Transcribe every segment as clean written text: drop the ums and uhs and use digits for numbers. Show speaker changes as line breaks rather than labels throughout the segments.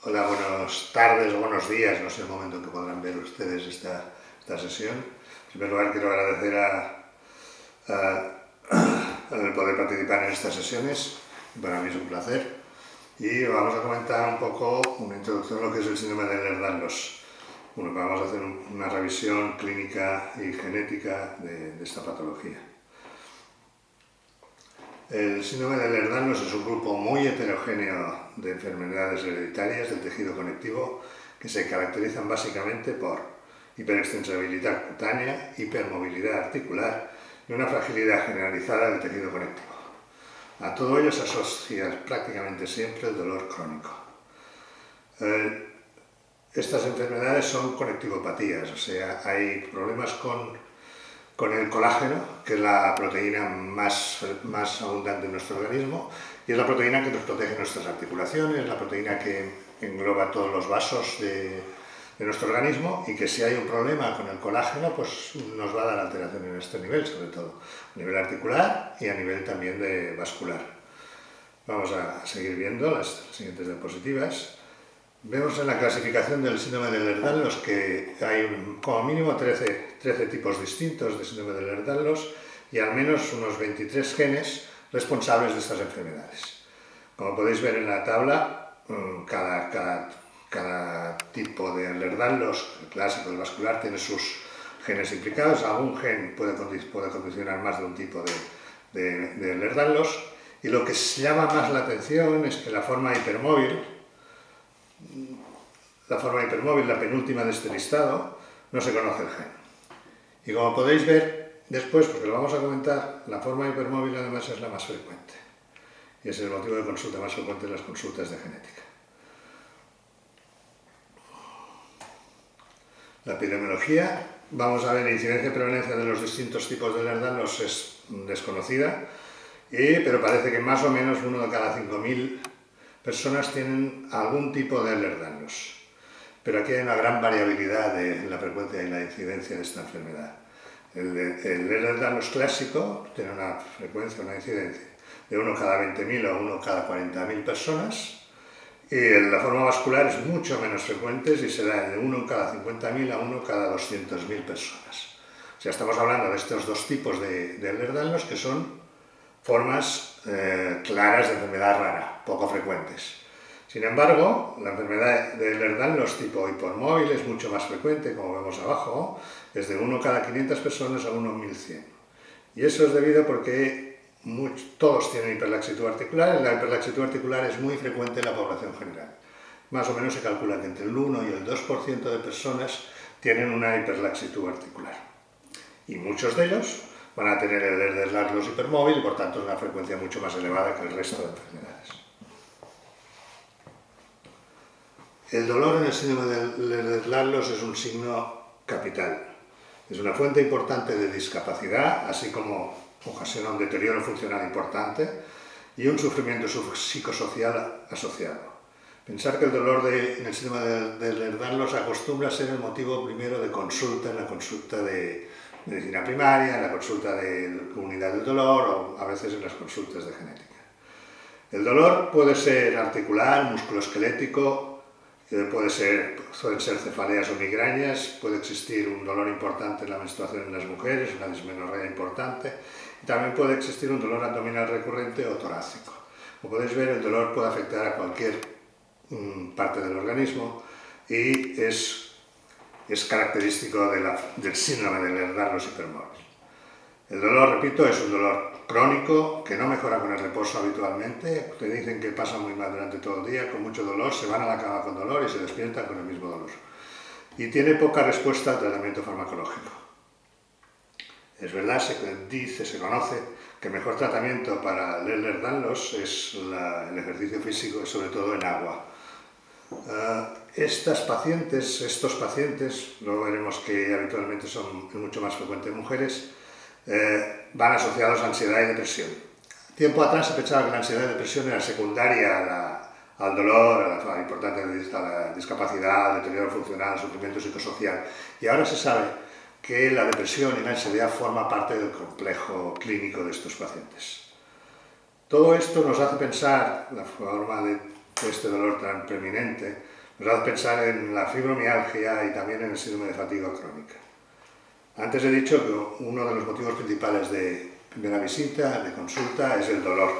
Hola, buenas tardes o buenos días, no sé el momento en que podrán ver ustedes esta sesión. En primer lugar, quiero agradecer el poder participar en estas sesiones, para mí es un placer. Y vamos a comentar un poco una introducción a lo que es el síndrome de Ehlers-Danlos. Bueno, vamos a hacer una revisión clínica y genética de esta patología. El síndrome de Ehlers-Danlos es un grupo muy heterogéneo de enfermedades hereditarias del tejido conectivo que se caracterizan básicamente por hiperextensibilidad cutánea, hipermovilidad articular y una fragilidad generalizada del tejido conectivo. A todo ello se asocia prácticamente siempre el dolor crónico. Estas enfermedades son conectivopatías, o sea, hay problemas con el colágeno, que es la proteína más abundante en nuestro organismo, y es la proteína que nos protege nuestras articulaciones, la proteína que engloba todos los vasos de nuestro organismo, y que si hay un problema con el colágeno, pues nos va a dar alteración en este nivel, sobre todo a nivel articular y a nivel también vascular. Vamos a seguir viendo las siguientes diapositivas. Vemos en la clasificación del síndrome de Ehlers-Danlos que hay como mínimo 13 tipos distintos de síndrome de Ehlers-Danlos y al menos unos 23 genes responsables de estas enfermedades. Como podéis ver en la tabla, cada tipo de Ehlers-Danlos, el clásico, el vascular, tiene sus genes implicados. Algún gen puede condicionar más de un tipo de Ehlers-Danlos, y lo que llama más la atención es que la forma hipermóvil, la penúltima de este listado, no se conoce el gen. Y como podéis ver después, porque lo vamos a comentar, la forma hipermóvil además es la más frecuente. Y es el motivo de consulta más frecuente en las consultas de genética. La epidemiología, vamos a ver, la incidencia y prevalencia de los distintos tipos de Ehlers-Danlos es desconocida, pero parece que más o menos 1 de cada 5.000 personas tienen algún tipo de Ehlers-Danlos. Pero aquí hay una gran variabilidad en la frecuencia y la incidencia de esta enfermedad. El Ehlers-Danlos clásico tiene una frecuencia, una incidencia de 1 cada 20.000 o 1 cada 40.000 personas, y la forma vascular es mucho menos frecuente y se da de 1 cada 50.000 a 1 cada 200.000 personas. O sea, estamos hablando de estos dos tipos de Ehlers-Danlos que son formas claras de enfermedad rara, poco frecuentes. Sin embargo, la enfermedad de Ehlers-Danlos tipo hipermóvil es mucho más frecuente, como vemos abajo, es de 1 cada 500 personas a 1 en 1.100. Y eso es debido porque todos tienen hiperlaxitud articular, y la hiperlaxitud articular es muy frecuente en la población general. Más o menos se calcula que entre el 1 y el 2% de personas tienen una hiperlaxitud articular. Y muchos de ellos van a tener el Ehlers-Danlos hipermóvil y por tanto una frecuencia mucho más elevada que el resto de enfermedades. El dolor en el síndrome de Ehlers-Danlos es un signo capital. Es una fuente importante de discapacidad, así como ocasiona un deterioro funcional importante y un sufrimiento psicosocial asociado. Pensar que el dolor en el síndrome de Ehlers-Danlos acostumbra a ser el motivo primero de consulta en la consulta de medicina primaria, en la consulta de comunidad del dolor o a veces en las consultas de genética. El dolor puede ser articular, musculoesquelético, pueden ser cefaleas o migrañas, puede existir un dolor importante en la menstruación en las mujeres, una dismenorrea importante, y también puede existir un dolor abdominal recurrente o torácico. Como podéis ver, el dolor puede afectar a cualquier parte del organismo y es característico del síndrome de Ehlers-Danlos hipermóvil. El dolor, repito, es un dolor crónico que no mejora con el reposo habitualmente. Te dicen que pasa muy mal durante todo el día, con mucho dolor, se van a la cama con dolor y se despiertan con el mismo dolor. Y tiene poca respuesta al tratamiento farmacológico. Es verdad, se conoce que el mejor tratamiento para el Ehlers-Danlos es el ejercicio físico, sobre todo en agua. Estos pacientes, luego veremos que habitualmente son mucho más frecuentes en mujeres, van asociados a ansiedad y depresión. Tiempo atrás se pensaba que la ansiedad y la depresión era secundaria al dolor, a la importante discapacidad, al deterioro funcional, al sufrimiento psicosocial. Y ahora se sabe que la depresión y la ansiedad forman parte del complejo clínico de estos pacientes. Todo esto nos hace pensar la forma de este dolor tan preeminente, nos hace pensar en la fibromialgia y también en el síndrome de fatiga crónica. Antes he dicho que uno de los motivos principales de primera visita, de consulta, es el dolor,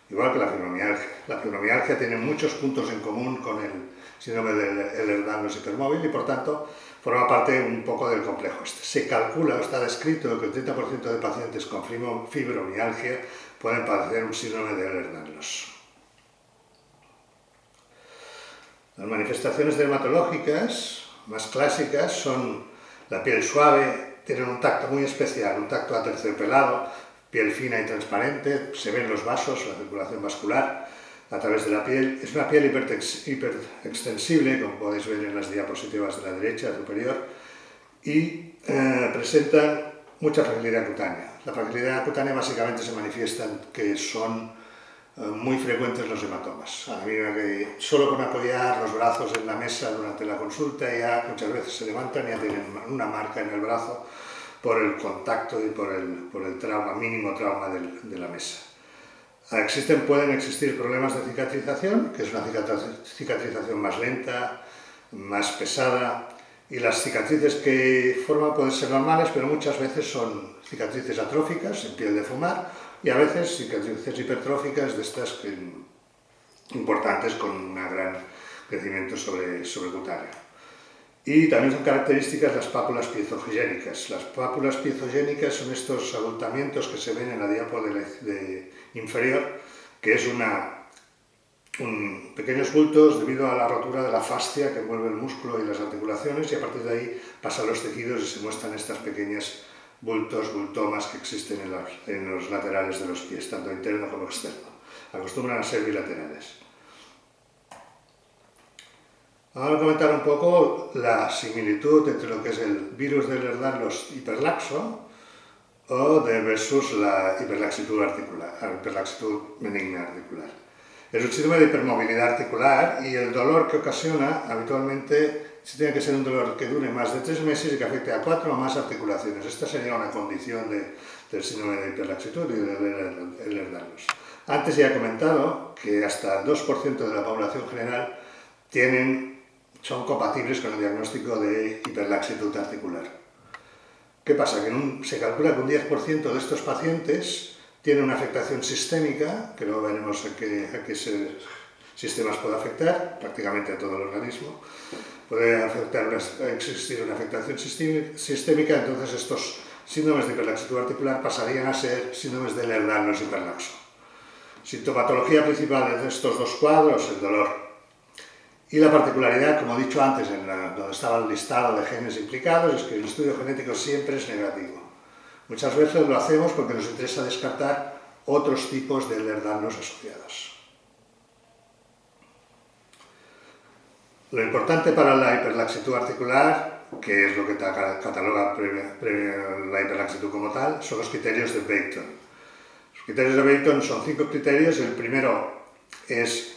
igual que la fibromialgia. La fibromialgia tiene muchos puntos en común con el síndrome de Ehlers-Danlos hipermóvil y, por tanto, forma parte un poco del complejo este. Se calcula, está descrito, que el 30% de pacientes con fibromialgia pueden padecer un síndrome de Ehlers-Danlos. Las manifestaciones dermatológicas más clásicas son la piel suave, tienen un tacto muy especial, un tacto aterciopelado, piel fina y transparente, se ven los vasos, la circulación vascular a través de la piel. Es una piel hiperextensible, como podéis ver en las diapositivas de la derecha superior, y presentan mucha fragilidad cutánea. La fragilidad cutánea básicamente se manifiesta en que son muy frecuentes los hematomas. A medida que solo con apoyar los brazos en la mesa durante la consulta ya muchas veces se levantan y ya tienen una marca en el brazo por el contacto y por el trauma, mínimo trauma de la mesa. Pueden existir problemas de cicatrización, que es una cicatrización más lenta, más pesada, y las cicatrices que forman pueden ser normales, pero muchas veces son cicatrices atróficas, en piel de fumar, y a veces cicatrices hipertróficas de estas importantes con un gran crecimiento sobrecutáneo. Y también son características las pápulas piezogénicas. Las pápulas piezogénicas son estos abultamientos que se ven en la diapo inferior, que es pequeños bultos debido a la rotura de la fascia que envuelve el músculo y las articulaciones, y a partir de ahí pasan los tejidos y se muestran estas pequeñas bultomas que existen en los laterales de los pies, tanto interno como externo. Acostumbran a ser bilaterales. Vamos a comentar un poco la similitud entre lo que es el virus de Ehlers-Danlos hiperlaxo versus la hiperlaxitud articular, la hiperlaxitud benigna articular. Es un síndrome de hipermovilidad articular y el dolor que ocasiona habitualmente tiene que ser un dolor que dure más de 3 meses y que afecte a 4 o más articulaciones. Esta sería una condición del síndrome de hiperlaxitud y del Ehlers-Danlos. Antes ya he comentado que hasta el 2% de la población general son compatibles con el diagnóstico de hiperlaxitud articular. ¿Qué pasa? Que se calcula que un 10% de estos pacientes tiene una afectación sistémica, que luego veremos a qué sistemas puede afectar, prácticamente a todo el organismo. Puede existir una afectación sistémica, entonces estos síndromes de hiperlaxitud articular pasarían a ser síndromes de Ehlers-Danlos hiperlaxo. Sintomatología principal de estos dos cuadros, el dolor. Y la particularidad, como he dicho antes, donde estaba el listado de genes implicados, es que el estudio genético siempre es negativo. Muchas veces lo hacemos porque nos interesa descartar otros tipos de Ehlers-Danlos asociados. Lo importante para la hiperlaxitud articular, que es lo que cataloga la hiperlaxitud como tal, son los criterios de Beighton. Los criterios de Beighton son 5 criterios. El primero es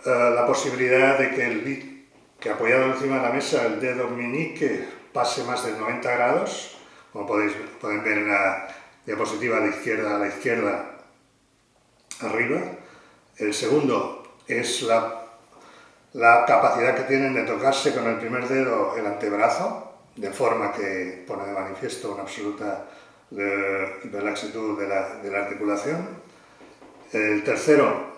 la posibilidad de que apoyado encima de la mesa el dedo meñique pase más de 90 grados, como pueden ver en la diapositiva de izquierda a la izquierda arriba. El segundo es la capacidad que tienen de tocarse con el primer dedo el antebrazo, de forma que pone de manifiesto una absoluta hiperlaxitud de la articulación. El tercero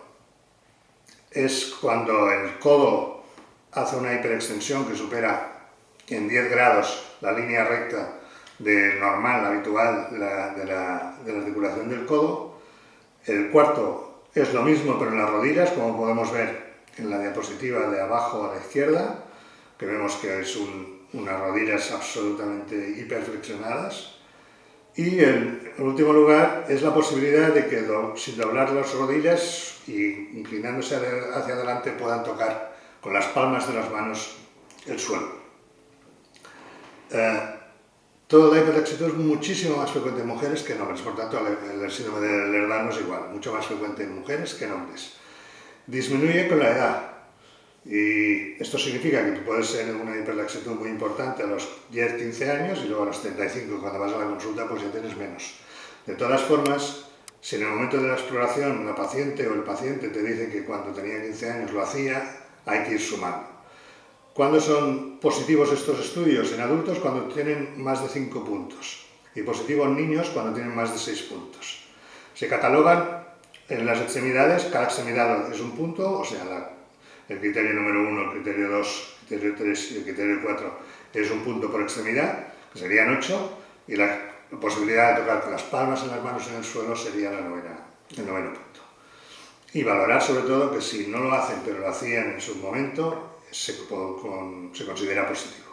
es cuando el codo hace una hiperextensión que supera en 10 grados la línea recta normal, habitual de la articulación del codo. El cuarto es lo mismo pero en las rodillas, como podemos ver en la diapositiva de abajo a la izquierda, que vemos que es unas rodillas absolutamente hiperflexionadas. Y en último lugar es la posibilidad de que sin doblar las rodillas y inclinándose hacia adelante puedan tocar con las palmas de las manos el suelo. Toda la hiperlaxitud es muchísimo más frecuente en mujeres que en hombres, por tanto el síndrome de Ehlers-Danlos es igual, mucho más frecuente en mujeres que en hombres. Disminuye con la edad. Y esto significa que tú puedes ser una hiperlaxitud muy importante a los 10-15 años y luego a los 35, cuando vas a la consulta, pues ya tienes menos. De todas formas, Si en el momento de la exploración la paciente o el paciente te dice que cuando tenía 15 años lo hacía, hay que ir sumando. ¿Cuándo son positivos estos estudios? En adultos cuando tienen más de 5 puntos y positivos en niños cuando tienen más de 6 puntos. Se catalogan en las extremidades, cada extremidad es un punto, o sea, el criterio número 1, el criterio 2, el criterio 3 y el criterio 4 es un punto por extremidad, que serían 8, y la posibilidad de tocar con las palmas en las manos en el suelo sería el noveno punto. Y valorar sobre todo que si no lo hacen pero lo hacían en su momento, se considera positivo.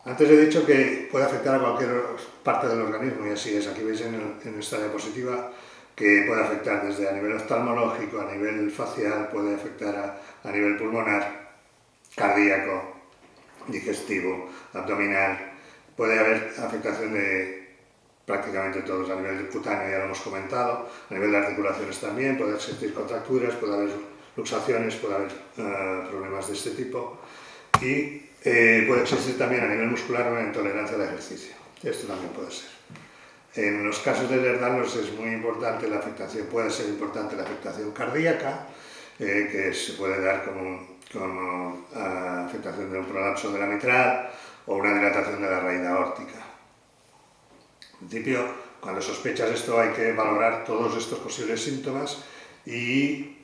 Antes he dicho que puede afectar a cualquier parte del organismo, y así es. Aquí veis en esta diapositiva que puede afectar desde a nivel oftalmológico, a nivel facial, puede afectar a nivel pulmonar, cardíaco, digestivo, abdominal. Puede haber afectación de prácticamente todos, a nivel cutáneo ya lo hemos comentado, a nivel de articulaciones también, puede existir contracturas, puede haber luxaciones, puede haber problemas de este tipo, y puede existir también a nivel muscular una intolerancia al ejercicio. Esto también puede ser. En los casos de Ehlers-Danlos es muy importante la afectación, puede ser importante la afectación cardíaca, que se puede dar como afectación de un prolapso de la mitral o una dilatación de la raíz aórtica. En principio, cuando sospechas esto hay que valorar todos estos posibles síntomas y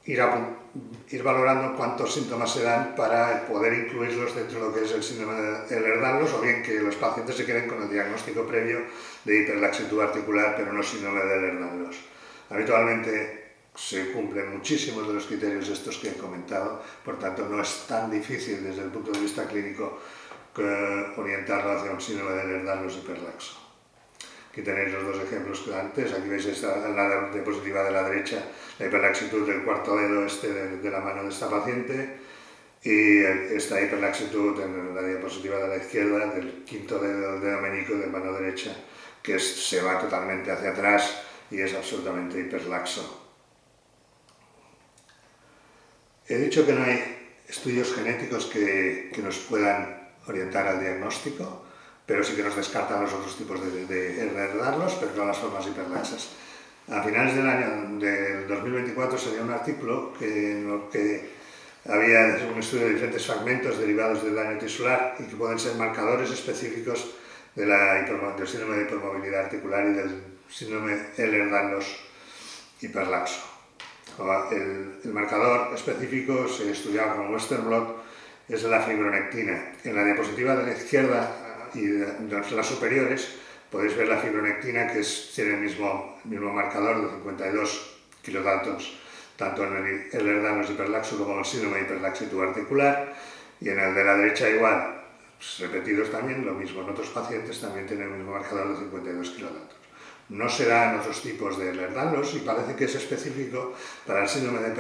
ir valorando cuántos síntomas se dan para poder incluirlos dentro de lo que es el síndrome de Ehlers-Danlos, o bien que los pacientes se queden con el diagnóstico previo de hiperlaxitud articular, pero no síndrome de Ehlers-Danlos. Habitualmente se cumplen muchísimos de los criterios estos que he comentado, por tanto no es tan difícil desde el punto de vista clínico orientarlo hacia un síndrome de Ehlers-Danlos hiperlaxo. Aquí tenéis los dos ejemplos que antes, aquí veis en la diapositiva de la derecha la hiperlaxitud del cuarto dedo de la mano de esta paciente, y esta hiperlaxitud en la diapositiva de la izquierda del quinto dedo del dedo meñico de mano derecha, que se va totalmente hacia atrás y es absolutamente hiperlaxo. He dicho que no hay estudios genéticos que nos puedan orientar al diagnóstico, pero sí que nos descartan los otros tipos de Ehlers-Danlos, pero no las formas hiperlaxas. A finales del año del 2024 salió un artículo en el que había un estudio de diferentes fragmentos derivados del daño tisular y que pueden ser marcadores específicos del síndrome de hipermovilidad articular y del síndrome Ehlers-Danlos hiperlaxo. El marcador específico se estudiaba con Western blot, es la fibronectina. En la diapositiva de la izquierda y de las superiores podéis ver la fibronectina, que tiene el mismo marcador de 52 kilodaltons, tanto en el Ehlers-Danlos hiperlaxo como en el síndrome de hiperlaxitud articular, y en el de la derecha igual, repetidos también, lo mismo en otros pacientes también tienen el mismo marcador de 52 kilodaltons. No se da en otros tipos de Ehlers-Danlos y parece que es específico para el síndrome de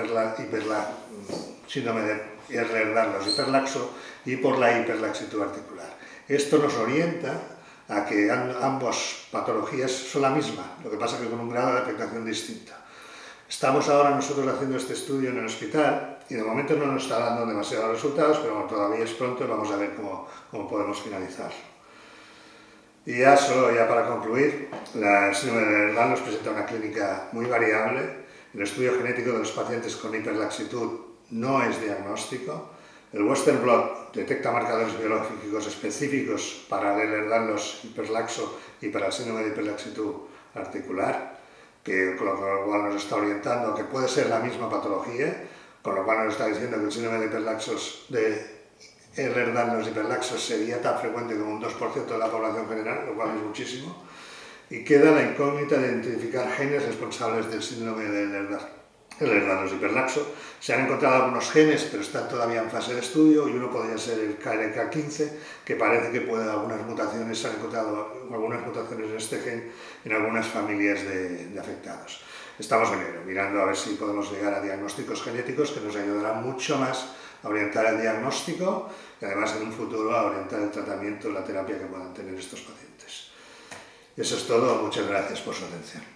Ehlers-Danlos hiperlaxo y por la hiperlaxitud articular. Esto nos orienta a que ambas patologías son la misma, lo que pasa que con un grado de afectación distinto. Estamos ahora nosotros haciendo este estudio en el hospital y de momento no nos está dando demasiados resultados, pero bueno, todavía es pronto y vamos a ver cómo podemos finalizar. Y ya para concluir, el síndrome de Ehlers-Danlos presenta una clínica muy variable. El estudio genético de los pacientes con hiperlaxitud no es diagnóstico. El Western blot detecta marcadores biológicos específicos para el Ehlers-Danlos hiperlaxo y para el síndrome de hiperlaxitud articular, con lo cual nos está orientando a que puede ser la misma patología, con lo cual nos está diciendo que el síndrome de Ehlers-Danlos hiperlaxos sería tan frecuente como un 2% de la población general, lo cual es muchísimo, y queda la incógnita de identificar genes responsables del síndrome de Ehlers-Danlos hiperlaxo. Se han encontrado algunos genes, pero están todavía en fase de estudio, y uno podría ser el KLK15, que parece que se han encontrado algunas mutaciones en este gen en algunas familias de afectados. Estamos mirando a ver si podemos llegar a diagnósticos genéticos que nos ayudarán mucho más a orientar el diagnóstico y además en un futuro a orientar el tratamiento, la terapia que puedan tener estos pacientes. Eso es todo, muchas gracias por su atención.